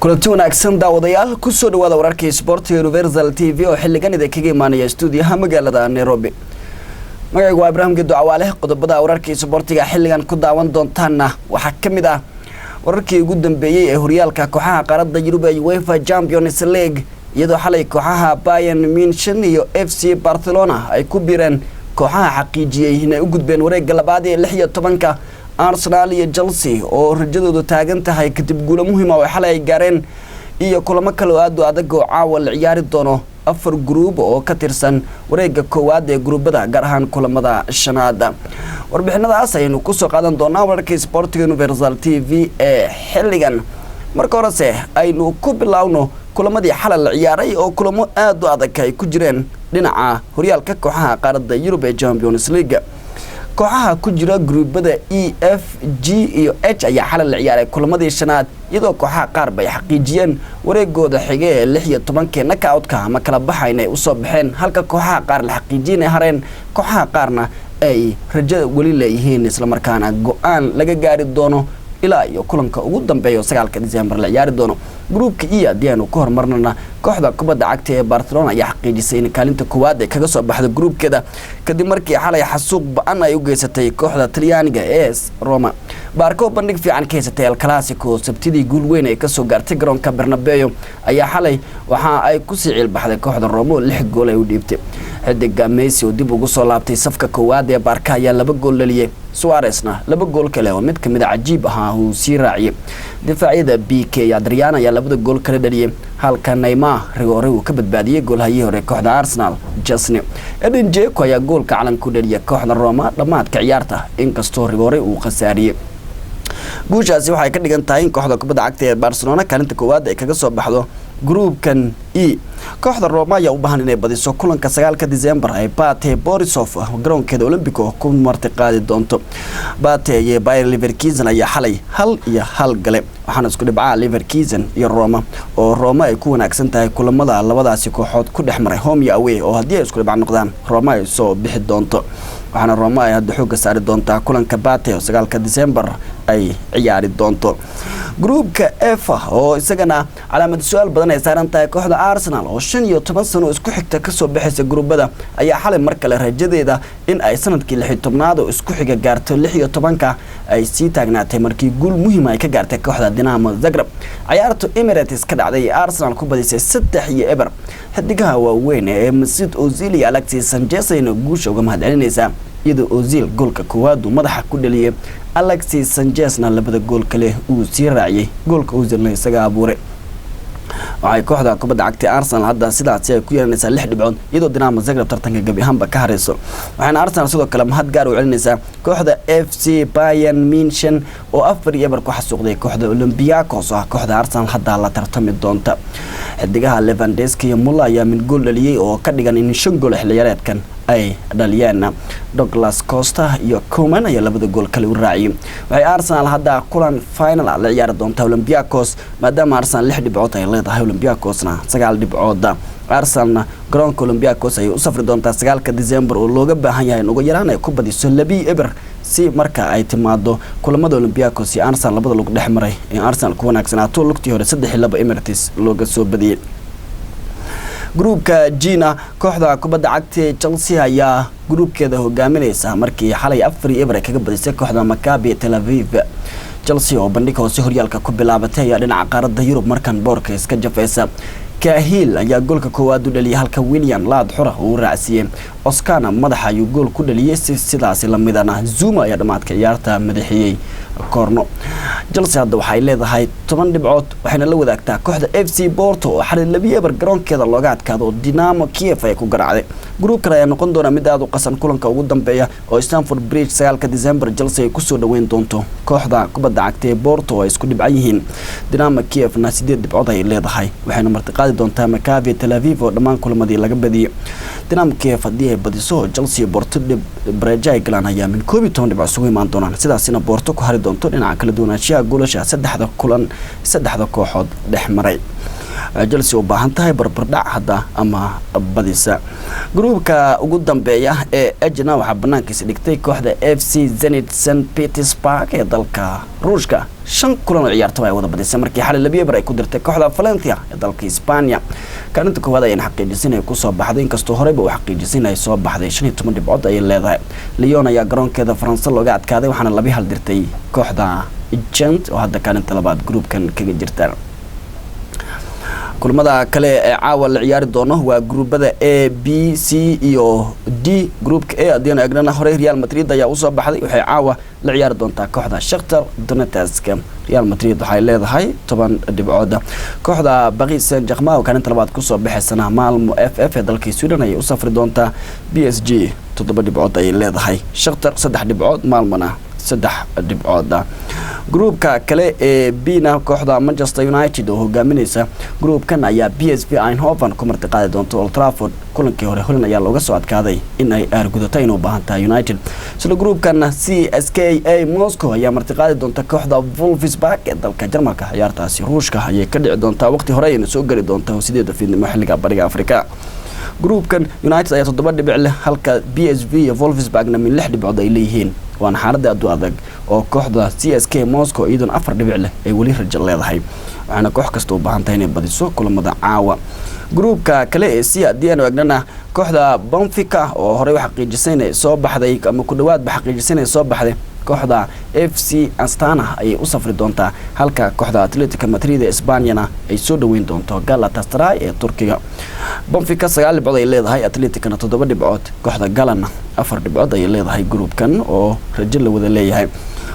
kulanti wanaagsan daawadayaal ku soo dhawaada wararka Sportiga Universal TV oo xilligan idinkaga imaanaya stuudiyaha magaalada Nairobi. Magacaygu waa Ibrahim Gedo Cawaale. Qodobada wararka Sportiga xilligan ku daawan doontaana waxaa kamid ah wararkii ugu dambeeyay ee horyaalka kooxaha qaarada Yurub ee UEFA Champions League iyadoo xalay kooxaha Bayern Munich iyo FC Barcelona ay ku biireen kooxaha xaqiijiyay inay u gudbeen wareegga labaad ee 16 Arsenal iyo Chelsea oo rajadoodu taagan tahay kadib guulo muhiim ah oo xalay gaareen iyo kulamo kale oo aad u adag oo caawa la ciyaari doono 4 group oo ka tirsan wareegga koowaad ee groupada gaar ahaan kulamada shanaad. warbixinadaas aynu ku soo qaadan doonaa wararka Sportiga Universal TV ee xilligan. marka horese aynu ku bilowno kulamadii xalay la ciyaaray oo kulamo aad u adag ay ku jireen dhinaca horyaalka kooxaha qaarada Yurub ee Champions League. kooxaha ku jira groupada E, F, G iyo H ayaa xalay la ciyaaray kulamadii shanaad iyadoo kooxaha qaar bay xaqiijiyeen wareegooda xigay ee 16 knockout-ka ama kala baxayna ay u soo baxeen halka kooxaha qaar la xaqiijinay hareen kooxaha qaarna ay rajada wali leeyihiin isla markaana go'aan laga gaari doono ilaa iyo kulanka ugu dambeeyo 9 December la ciyaari doono. groupka E adiyaanu ku hormarnana kooxda kubadda cagta ee Barcelona ayaa xaqiijisay in kaalinta koowaad ay kaga soo baxdo groupkeeda kadib markii xalay xasuuq ba'an ay u geysatay kooxda Talyaaniga ee Roma. Barco bandhig fiican ka haysatay El Clasico sabtidii guul weyn ay ka soo gaartay garoonka Bernabeu ayaa xalay waxa ay ku sii cilbaxday kooxda Roma 6 gool ay u dhiibtay. xidiga Messi oo dib ugu soo laabtay safka koowaad ee Barca ayaa 2 gool dhaliyay. Suarezna 2 gool kale oo mid kamid ah cajiib ah uu sii raaciyay. difaacyada BK Adriana ayaa 2 gool kale dhaliyay halka Neymar Rigore uu ka badbaadiyay goolhayii hore kooxda Arsenal Chesney. Edin Dzeko ayaa goolka calan ku dhaliyay kooxda Roma dhamaadka ciyaarta inkastoo Rigore uu khasaariyay. guushaasi waxay ka dhigan tahay in kooxda kubadda cagta ee Barcelona kaalinta koowaad ay kaga soo baxdo groupkan E. kooxda Roma ayaa u baahan inay badiso kulanka 9 December ay Bate Borisov garoonkeeda Olympico ku marti qaadi doonto. Bate iyo Bayer Leverkusen ayaa xalay 1-1 gale waxaana isku dhibcaa Leverkusen iyo Roma oo Roma ay ku wanaagsan tahay kulamada labadaasi kooxood ku dhexmaray home iyo away oo haddii ay isku dhibca noqdaan Roma ay soo bixi doonto. waxaana Roma ay hadda xoog saari doontaa kulanka Bate oo 9 December ay ciyaari doonto. groupka F oo isagana calaamad su'aal badan ay saaran tahay kooxda Arsenal oo 15 sano isku xigta ka soo baxaysa groupada ayaa xalay mar kale rajadeeda in ay sanadkii 16aad oo isku xiga gaarto 16ka ay sii taagnaatay markii guul muhiim ay ka gaartay kooxda Dinamo Zagreb. ciyaartu Emirates ka dhacday Arsenal ku badisay 3-0. xidigaha waaweyn ee Mesut Ozil iyo Alexis Sanchez ayna guusha uga mahadcelinaysa iyadoo Ozil goolka koowaad uu madaxa ku dhaliyay Alexis Sanchez-na 2 gool kale uu sii raaciyay goolka Ozilna isaga abuuray. waxay kooxda kubadda cagta Arsenal hadda sidaas ay ku yeelanaysaa 6 dhibcood iyadoo Dinamo Zagreb tartanka gabi ahaanba ka hareyso. waxaana Arsenal sidoo kale mahad gaar u celinaysaa kooxda FC Bayern Munich oo 4-0 ku xasuuqday kooxda Olympiacos oo kooxda Arsenal hadda la tartami doonta. xidigaha Lewandowski iyo Muller ayaa min gool dhaliyay oo ka dhigan in 5 gool xilciyaareedkan ay dhaliyeen. Douglas Costa iyo Koeman ayaa 2 gool kale u raaciyay. waxay Arsenal hadda kulan final la ciyaari doonta Olympiacos maadaama Arsenal 6 dhibcood ay leedahay Olympiacosna 9 dhibcood. Arsenalna garoonka Olympiacos ay u safri doontaa 9 December oo looga baahan yahay in ugu yaraan ay ku badiso 2-0 si marka ay timaado kulamada Olympiacos iyo Arsenal labada lagu dhexmaray in Arsenal ku wanaagsanaato lugtii hore 3-2 Emirates looga soo badiyay. groupka Gina kooxda kubadda cagta Chelsea ayaa groupkeeda hogaaminaysa markii xalay 4-0 kaga badisay kooxda Maccabi Tel Aviv. Chelsea oo bandhig hoose horyaalka ku bilaabatay ayaa dhinaca qaarada Yurub markan boorka iska jafaysa. Cahill ayaa goolka koowaad u dhaliyay halka William Laad xura uu raaciyay. Oscar madaxa ayuu gool ku dhaliyay sidaas la midana Zuma ayaa dhamaadka ciyaarta madaxiyay korno. Chelsea hadda waxay leedahay 10 dhibcood waxayna la wadaagtaa kooxda FC Porto oo xalay 2-0 garoonkeeda looga adkaado Dinamo Kiev ay ku garaacday. groupka ayaa noqon doona mid aad u qasan kulanka ugu dambeeya oo Stamford Bridge 9 December Chelsea ay ku soo dhaweyn doonto kooxda kubadda cagta ee Porto oo isku dhibcan yihiin. Dinamo Kievna 8 dhibcood ay leedahay waxayna martiqaadi doontaa Maccabi Tel Aviv oo dhammaan kulamadii laga badiyay. Dinamo Kiev hadii ay badiso Chelsea Porto Braga galan ayaa min 12 dhibcood isugu imaan doonaan sidaasina Porto ku hari doonto dhinaca kala duwanaanshaha goolasha 3 kulan 3 kooxood dhexmaray. Chelsea u baahan tahay barbardhac hadda ama badisa gruubka ugu dambeeya ee Ajna waxa banaankiisa dhigtay kooxda FC Zenit St Petersburg ee dalka Ruushka 5 kulan oo ciyaarta ay wada badisay markii xalay labiye bar ay ku dirtay kooxda Valencia ee dalka Hispania kaalinta koowaad ay xaqiijisay ku soo baxday inkastoo horeyba u xaqiijisay inay soo baxday 15 dhibcood ay leedahay Lyon ayaa garoonkeeda France looga adkaaday waxaana labi hal dirtay kooxda Gent oo hadda kaalinta labaad gruubkan kaga jirta kulamada kale ee caawa la ciyaari doono waa gruubada A B C iyo D groupka A adina egnana hore Real Madrid ayaa u soo baxday waxay caawa la ciyaari doontaa kooxda Shakhtar Donetsk Real Madrid waxay leedahay 10 dhibcood kooxda Paris Saint-Germain oo kaalinta labaad ku soo baxaysana Malmo FF ee dalka Sweden ay u safri doontaa PSG 7 dhibcood ay leedahay Shakhtar 3 dhibcood Malmona 3 dhibcood gruubka kale ee Bina kooxda Manchester United oo hogaaminaysa gruubkan ayaa PSV Eindhoven ku martiqaadi doonto Old Trafford kulankii hore Holland ayaa looga soo adkaaday in ay aargudato inuu baahan tahay United isla gruubkan CSKA Moscow ayaa martiqaadi doonta kooxda Wolfsburg ee dalka Jarmalka ciyaartaasi Ruushka ayay ka dhici doontaa waqti hore ayna soo gali doontaa 8 fiidnimo xilliga bariga Afrika gruubkan United ayaa 7 dhibic leh halka PSV iyo Wolfsburgna min 6 dhibcood ay leeyihiin waana xaaladda aad u adag oo kooxda CSKA Moscow iyaduna 4 dhibic leh ay wali rajo leedahay waxaana koox kasta u baahan tahay inay badiso kulamada caawa gruubka kale ee Diano Agnana kooxda Benfica oo hore wax xaqiijisay inay soo baxday ama ku dhawaad ba xaqiijisay inay soo baxday kooxda FC Astana ay u safri doontaa halka kooxda Atletico Madrid ee Isbaaniyana ay soo dhaweyn doonto Galatasaray ee Turkiga Benfica 9 dhibcood ay leedahay Atleticana 7 dhibcood kooxda Galana 4 dhibcood ay leedahay gruubkan oo rajo la wada leeyahay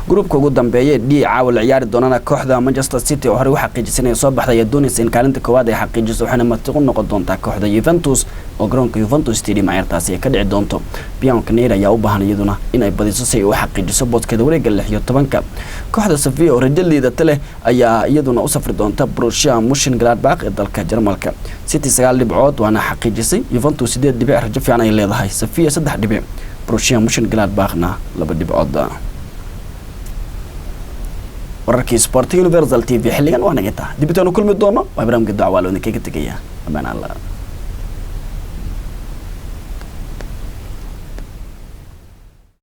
gruubka ugu dambeeyay D caawa la ciyaari doonana kooxda Manchester City oo hore wax xaqiijisay inay soo baxday doonaysa in kaalinta koowaad ay xaqiijiso waxaana martiqo noqon doontaa kooxda Juventus oo garoonka Juventus Stadium ciyaartaasi ka dhici doonto Bianco Nera ayaa u baahan iyaduna inay badiso si ay u xaqiijiso boodkeeda wareegga 16 kooxda Sevilla oo rajo liidata leh ayaa iyaduna u safri doonta Borussia Mönchengladbach ee dalka Jarmalka City 9 dhibcood waana xaqiijisay Juventus 8 dhibic rajo fiican ay leedahay Sevilla 3 dhibic Borussia Mönchengladbachna 2 dhibcood wararkii Sport Universal TV xilligan waa naga taa dibitaanu kulmi doono waa barnaamijka dacwaalada kaga tagaya amaan Allah